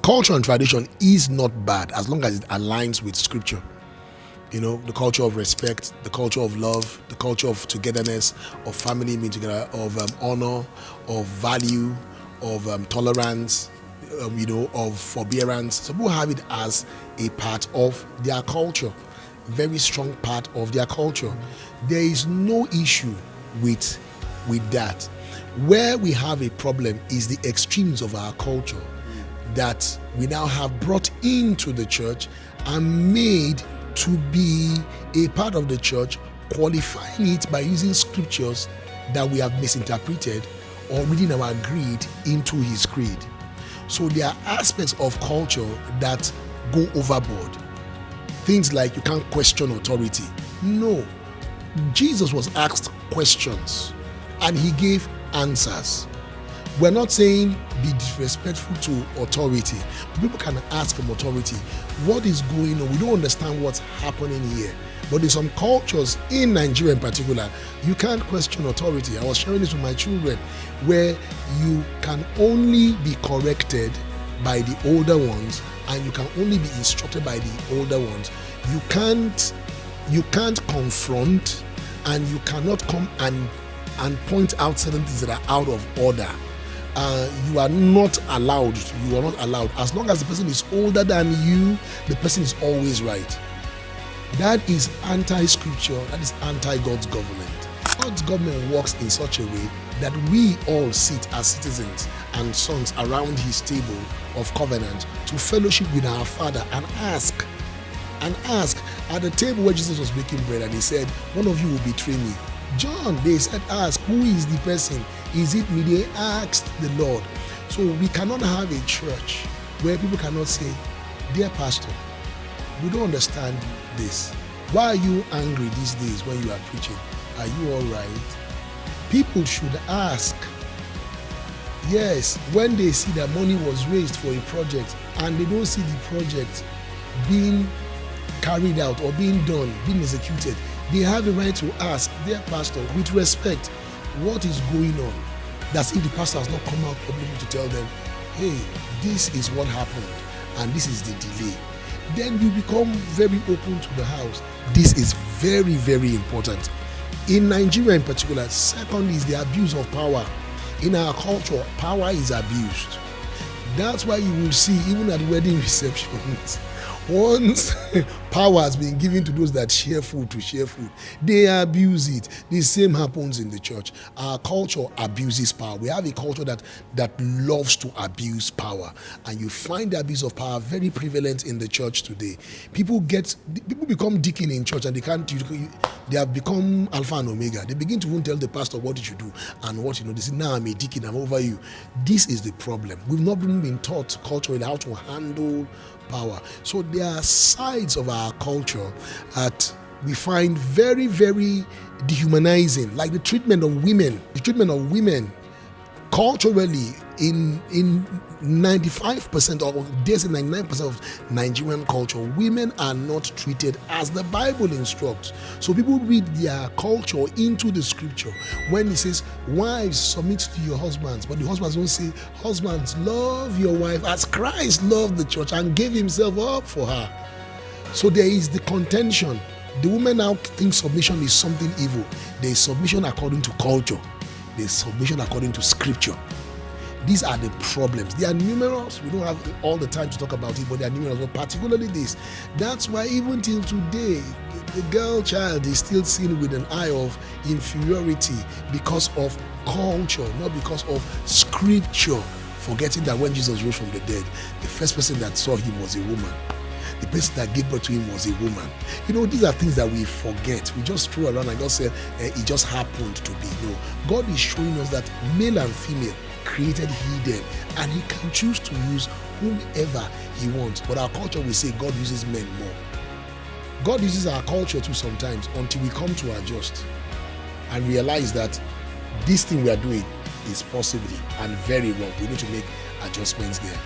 Culture and tradition is not bad as long as it aligns with scripture. The culture of respect, the culture of love, the culture of togetherness, of family being together, of honor, of value, of tolerance, of forbearance. Some people have it as a part of their culture, very strong part of their culture. There is no issue with that. Where we have a problem is the extremes of our culture that we now have brought into the church and made to be a part of the church, qualifying it by using scriptures that we have misinterpreted or reading our greed into his creed. So there are aspects of culture that go overboard. Things like you can't question authority. No. Jesus was asked questions and he gave answers. We're not saying be disrespectful to authority. People can ask from authority, what is going on? We don't understand what's happening here. But in some cultures, in Nigeria in particular, you can't question authority. I was sharing this with my children, where you can only be corrected by the older ones and you can only be instructed by the older ones. You can't confront, and you cannot come and point out certain things that are out of order. You are not allowed. As long as the person is older than you, the person is always right. That is anti-scripture. That is anti-God's government. God's government works in such a way that we all sit as citizens and sons around his table of covenant to fellowship with our Father and ask at the table where Jesus was breaking bread, and he said, one of you will betray me. John, they said, ask, who is the person? Is it me? They asked the Lord. So we cannot have a church where people cannot say, dear pastor, we don't understand this. Why are you angry these days when you are preaching? Are you all right? People should ask. Yes, when they see that money was raised for a project and they don't see the project being carried out or being done, being executed, they have the right to ask their pastor with respect, what is going on? That's if the pastor has not come out publicly to tell them, hey, this is what happened and this is the delay. Then you become very open to the house. This is very, very important. In Nigeria in particular, second is the abuse of power. In our culture, power is abused. That's why you will see, even at wedding receptions, once power has been given to those that share food, they abuse it. The same happens in the church. Our culture abuses power. We have a culture that loves to abuse power, and you find the abuse of power very prevalent in the church today. People become deacon in church, and they have become alpha and omega. They begin to even tell the pastor what you should do and what they say, now I'm a deacon, I'm over you. This is the problem. We've not been taught culturally how to handle power. So there are sides of our culture that we find very, very dehumanizing, like the treatment of women. Culturally, in 95% or there's 99% of Nigerian culture, women are not treated as the Bible instructs. So people read their culture into the scripture when it says, wives, submit to your husbands, but the husbands don't say, husbands, love your wife as Christ loved the church and gave himself up for her. So there is the contention. The women now think submission is something evil. There is submission according to culture. There is submission according to scripture. These are the problems. They are numerous. We don't have all the time to talk about it, but they are numerous, but particularly this. That's why even till today, the girl child is still seen with an eye of inferiority because of culture, not because of scripture. Forgetting that when Jesus rose from the dead, the first person that saw him was a woman. The person that gave birth to him was a woman. These are things that we forget. We just throw around and just say, it just happened to be. No, God is showing us that male and female created he them, and he can choose to use whomever he wants. But our culture will say God uses men more. God uses our culture too sometimes until we come to adjust and realize that this thing we are doing is possibly and very wrong. We need to make adjustments there.